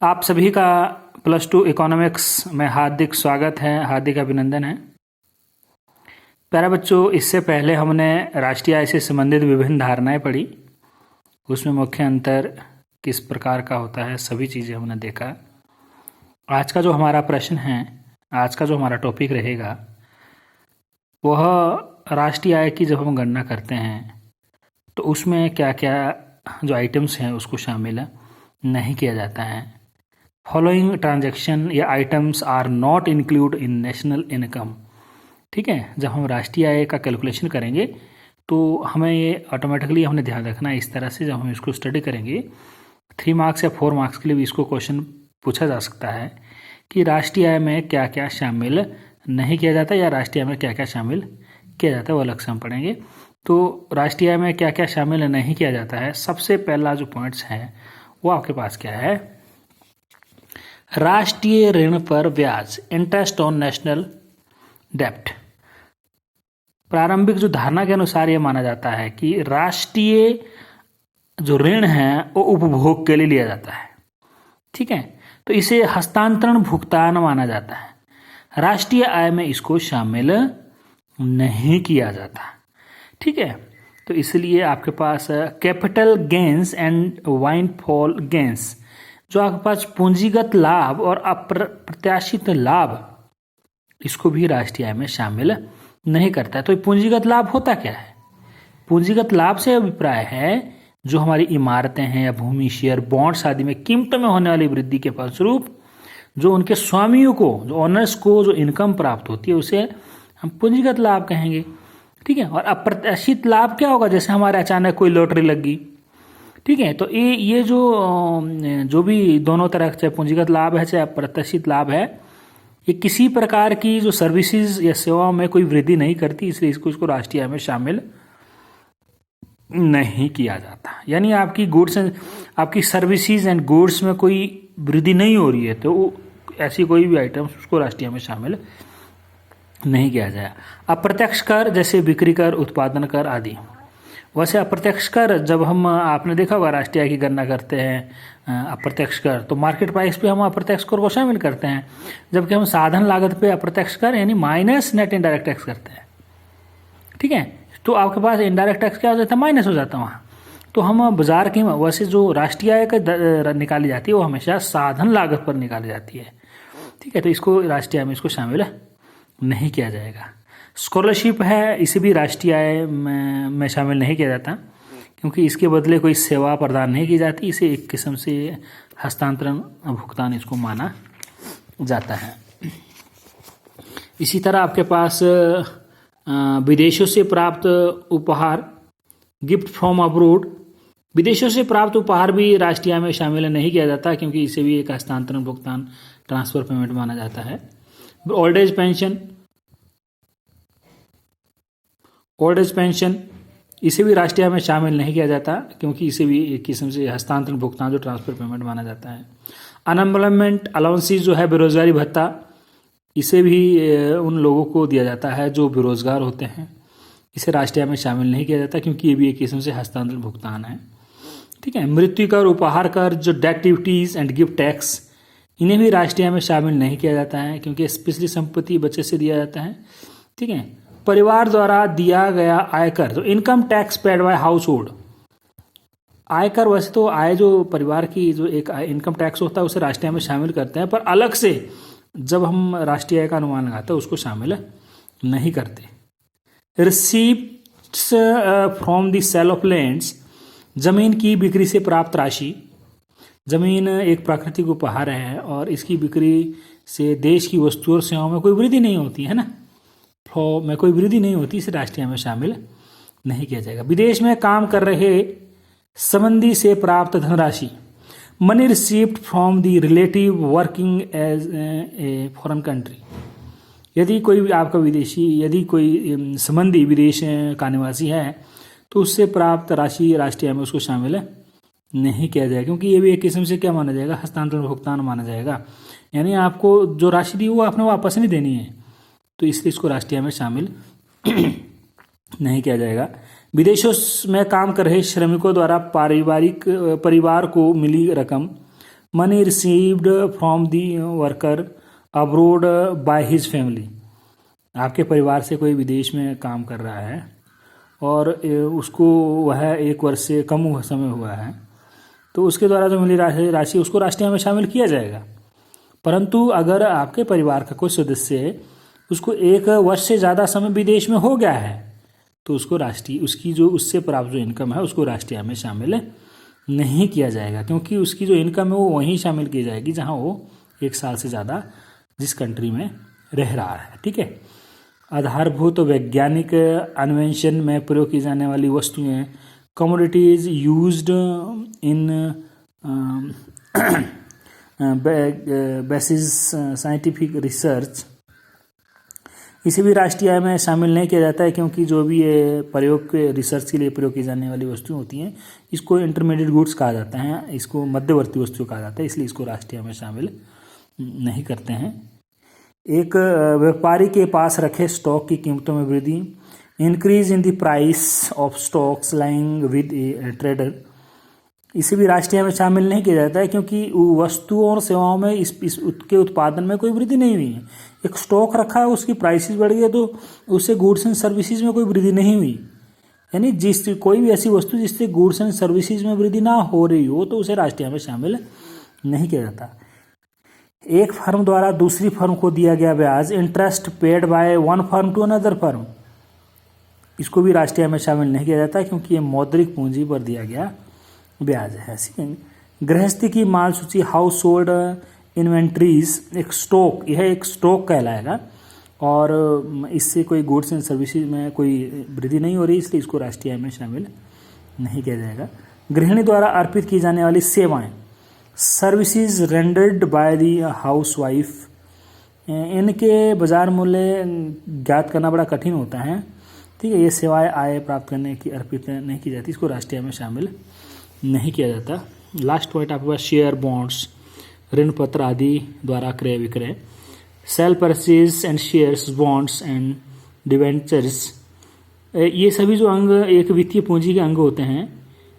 आप सभी का +2 इकोनॉमिक्स में हार्दिक स्वागत है, हार्दिक अभिनंदन है। प्यारे बच्चों, इससे पहले हमने राष्ट्रीय आय से संबंधित विभिन्न धारणाएं पढ़ी। उसमें मुख्य अंतर किस प्रकार का होता है, सभी चीज़ें हमने देखा। आज का जो हमारा प्रश्न है, आज का जो हमारा टॉपिक रहेगा, वह राष्ट्रीय आय की जब हम गणना करते हैं तो उसमें क्या क्या जो आइटम्स हैं उसको शामिल नहीं किया जाता है। फॉलोइंग ट्रांजैक्शन या items are not include in national income. ठीक है, जब हम राष्ट्रीय आय का कैलकुलेशन करेंगे तो हमें ये ऑटोमेटिकली हमने ध्यान रखना है। इस तरह से जब हम इसको स्टडी करेंगे 3 मार्क्स या 4 मार्क्स के लिए भी इसको क्वेश्चन पूछा जा सकता है कि राष्ट्रीय आय में क्या क्या शामिल नहीं किया जाता या राष्ट्रीय आय में क्या क्या शामिल किया जाता है, वो अलग से हम पढ़ेंगे। तो राष्ट्रीय आय में क्या क्या शामिल नहीं किया जाता है, सबसे पहला जो पॉइंट्स है वो आपके पास क्या है, राष्ट्रीय ऋण पर ब्याज, इंटरेस्ट ऑन नेशनल डेप्ट। प्रारंभिक जो धारणा के अनुसार यह माना जाता है कि राष्ट्रीय जो ऋण है वो उपभोग के लिए लिया जाता है। ठीक है, तो इसे हस्तांतरण भुगतान माना जाता है। राष्ट्रीय आय में इसको शामिल नहीं किया जाता। ठीक है, तो इसलिए आपके पास कैपिटल गेन्स एंड वाइनफॉल गेन्स, जो आपके पास पूंजीगत लाभ और अप्रत्याशित लाभ, इसको भी राष्ट्रीय आय में शामिल नहीं करता है। तो पूंजीगत लाभ होता क्या है? पूंजीगत लाभ से अभिप्राय है जो हमारी इमारतें हैं या भूमि, शेयर, बॉन्ड्स आदि में कीमतों में होने वाली वृद्धि के फलस्वरूप जो उनके स्वामियों को, जो ओनर्स को जो इनकम प्राप्त होती है उसे हम पूंजीगत लाभ कहेंगे। ठीक है, और अप्रत्याशित लाभ क्या होगा? जैसे हमारे अचानक कोई लॉटरी लग गई। ठीक है, तो ये जो भी दोनों तरह चाहे पूंजीगत लाभ है चाहे अप्रत्याशित लाभ है, ये किसी प्रकार की जो सर्विसेज या सेवाओं में कोई वृद्धि नहीं करती, इसलिए इसको राष्ट्रीय आय में शामिल नहीं किया जाता। यानी आपकी गुड्स एंड आपकी सर्विसेज एंड गुड्स में कोई वृद्धि नहीं हो रही है तो ऐसी कोई भी आइटम उसको राष्ट्रीय आय में शामिल नहीं किया जाए। अप्रत्यक्ष कर जैसे बिक्री कर, उत्पादन कर आदि। वैसे अप्रत्यक्ष कर जब हम, आपने देखा होगा राष्ट्रीय आय की गणना करते हैं अप्रत्यक्ष कर, तो मार्केट प्राइस पे हम अप्रत्यक्ष कर को शामिल करते हैं, जबकि हम साधन लागत पे अप्रत्यक्ष कर यानी माइनस नेट इनडायरेक्ट टैक्स करते हैं। ठीक है, तो आपके पास इनडायरेक्ट टैक्स क्या हो जाता है? माइनस हो जाता है वहाँ। तो हम बाजार की, वैसे जो राष्ट्रीय आय का निकाली जाती है वो हमेशा साधन लागत पर निकाली जाती है। ठीक है, तो इसको राष्ट्रीय आय में इसको शामिल नहीं किया जाएगा। स्कॉलरशिप है, इसे भी राष्ट्रीय आय में शामिल नहीं किया जाता क्योंकि इसके बदले कोई सेवा प्रदान नहीं की जाती। इसे एक किस्म से हस्तांतरण भुगतान इसको माना जाता है। इसी तरह आपके पास विदेशों से प्राप्त उपहार, गिफ्ट फ्रॉम अब्रोड, विदेशों से प्राप्त उपहार भी राष्ट्रीय आय में शामिल नहीं किया जाता क्योंकि इसे भी एक हस्तांतरण भुगतान, ट्रांसफर पेमेंट माना जाता है। Old age pension, old age pension, इसे भी राष्ट्रीय आय में शामिल नहीं किया जाता क्योंकि इसे भी एक किस्म से हस्तांतरण भुगतान, जो ट्रांसफर पेमेंट माना जाता है। अनएम्प्लॉयमेंट अलाउंसेस जो है, बेरोजगारी भत्ता, इसे भी उन लोगों को दिया जाता है जो बेरोजगार होते हैं। इसे राष्ट्रीय आय में शामिल नहीं किया जाता क्योंकि ये भी एक किस्म से हस्तांतरण भुगतान है। ठीक है, मृत्यु कर, उपहार कर, जो death duties and gift tax, इन्हें भी राष्ट्रीय आय में शामिल नहीं किया जाता है क्योंकि स्पेशली संपत्ति बचत से दिया जाता है। ठीक है, परिवार द्वारा दिया गया आयकर, जो income tax paid by house hold, आयकर वैसे तो आय जो परिवार की जो एक इनकम टैक्स होता है उसे राष्ट्रीय आय में शामिल करते हैं, पर अलग से जब हम राष्ट्रीय आय का अनुमान लगाते हैं उसको शामिल नहीं करते। Receipts from the sale of lands, जमीन की बिक्री से प्राप्त राशि। जमीन एक प्राकृतिक उपहार है और इसकी बिक्री से देश की वस्तुओं और सेवाओं में कोई वृद्धि नहीं होती है ना, फ्लो में कोई वृद्धि नहीं होती, इसे राष्ट्रीय आय में शामिल नहीं किया जाएगा। विदेश में काम कर रहे संबंधी से प्राप्त धनराशि, money received from the relative working as a foreign country. यदि कोई आपका विदेशी, यदि कोई संबंधी विदेश का निवासी है तो उससे प्राप्त राशि राष्ट्रीय आय में उसको शामिल नहीं किया जाएगा क्योंकि ये भी एक किस्म से क्या माना जाएगा? हस्तांतरण भुगतान माना जाएगा। यानी आपको जो राशि दी वो आपने वापस नहीं देनी है, तो इसलिए इसको राष्ट्रीय आय में शामिल नहीं किया जाएगा। विदेशों में काम कर रहे श्रमिकों द्वारा परिवार को मिली रकम, money received from the worker abroad by his family. आपके परिवार से कोई विदेश में काम कर रहा है और उसको वह 1 वर्ष से कम समय हुआ है, तो उसके द्वारा जो मिली राशि उसको राष्ट्रीय आय में शामिल किया जाएगा। परंतु अगर आपके परिवार का कोई सदस्य उसको 1 वर्ष से ज़्यादा समय विदेश में हो गया है, तो उसको उसकी जो उससे प्राप्त जो इनकम है उसको राष्ट्रीय आय में शामिल नहीं किया जाएगा, क्योंकि उसकी जो इनकम है वो वहीं शामिल की जाएगी जहाँ वो 1 साल से ज़्यादा जिस कंट्री में रह रहा है। ठीक है। आधारभूत वैज्ञानिक अन्वेषण में प्रयोग की जाने वाली वस्तुएं, commodities used in basis scientific research, इसे भी राष्ट्रीय आय में शामिल नहीं किया जाता है, क्योंकि जो भी ये प्रयोग के रिसर्च के लिए प्रयोग की जाने वाली वस्तुएं होती हैं इसको इंटरमीडिएट गुड्स कहा जाता है, इसको मध्यवर्ती वस्तु कहा जाता है, इसलिए इसको राष्ट्रीय आय में शामिल नहीं करते हैं। एक व्यापारी के पास रखे स्टॉक की कीमतों में वृद्धि, increase in the price of stocks lying with A trader, इसे भी राष्ट्रीय आय में शामिल नहीं किया जाता है, क्योंकि वस्तुओं और सेवाओं में उसके उत्पादन में कोई वृद्धि नहीं हुई है। एक स्टॉक रखा है, उसकी प्राइसेस बढ़ गई, तो उससे गुड्स एंड सर्विसेज में कोई वृद्धि नहीं हुई। यानी कोई भी ऐसी वस्तु जिससे गुड्स एंड सर्विसेज में वृद्धि ना हो रही हो तो उसे राष्ट्रीय आय में शामिल नहीं किया जाता। एक फर्म द्वारा दूसरी फर्म को दिया गया ब्याज, interest paid by one firm to another firm, इसको भी राष्ट्रीय आय में शामिल नहीं किया जाता, क्योंकि ये मौद्रिक पूंजी पर दिया गया ब्याज है। गृहस्थी की माल सूची, हाउस होल्ड इन्वेंट्रीज, एक स्टॉक, यह एक स्टॉक कहलाएगा और इससे कोई गुड्स एंड सर्विसेज में कोई वृद्धि नहीं हो रही, इसलिए इसको राष्ट्रीय आय में शामिल नहीं किया जाएगा। गृहिणी द्वारा अर्पित की जाने वाली सेवाएं, services rendered by the house wife, इनके बाजार मूल्य ज्ञात करना बड़ा कठिन होता है। ठीक है। ये सेवाएं आय प्राप्त करने की अर्पित नहीं की जाती, इसको राष्ट्रीय आय में शामिल नहीं किया जाता। लास्ट पॉइंट आपके पास शेयर, बॉन्ड्स, ऋण पत्र आदि द्वारा क्रय विक्रय, cell purchase and shares, bonds and debentures, ये सभी जो अंग एक वित्तीय पूंजी के अंग होते हैं,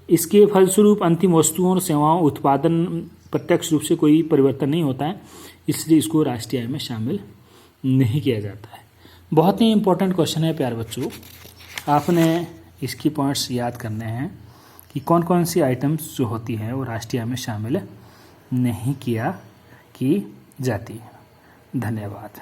इसके फलस्वरूप अंतिम वस्तुओं और सेवाओं उत्पादन प्रत्यक्ष रूप से कोई परिवर्तन नहीं होता है, इसलिए इसको राष्ट्रीय आय में शामिल नहीं किया जाता है। बहुत ही इंपॉर्टेंट क्वेश्चन है प्यारे बच्चों, आपने इसकी पॉइंट्स याद करने हैं कि कौन कौन सी आइटम्स जो होती हैं वो राष्ट्रीय आय में शामिल नहीं की जाती है। धन्यवाद।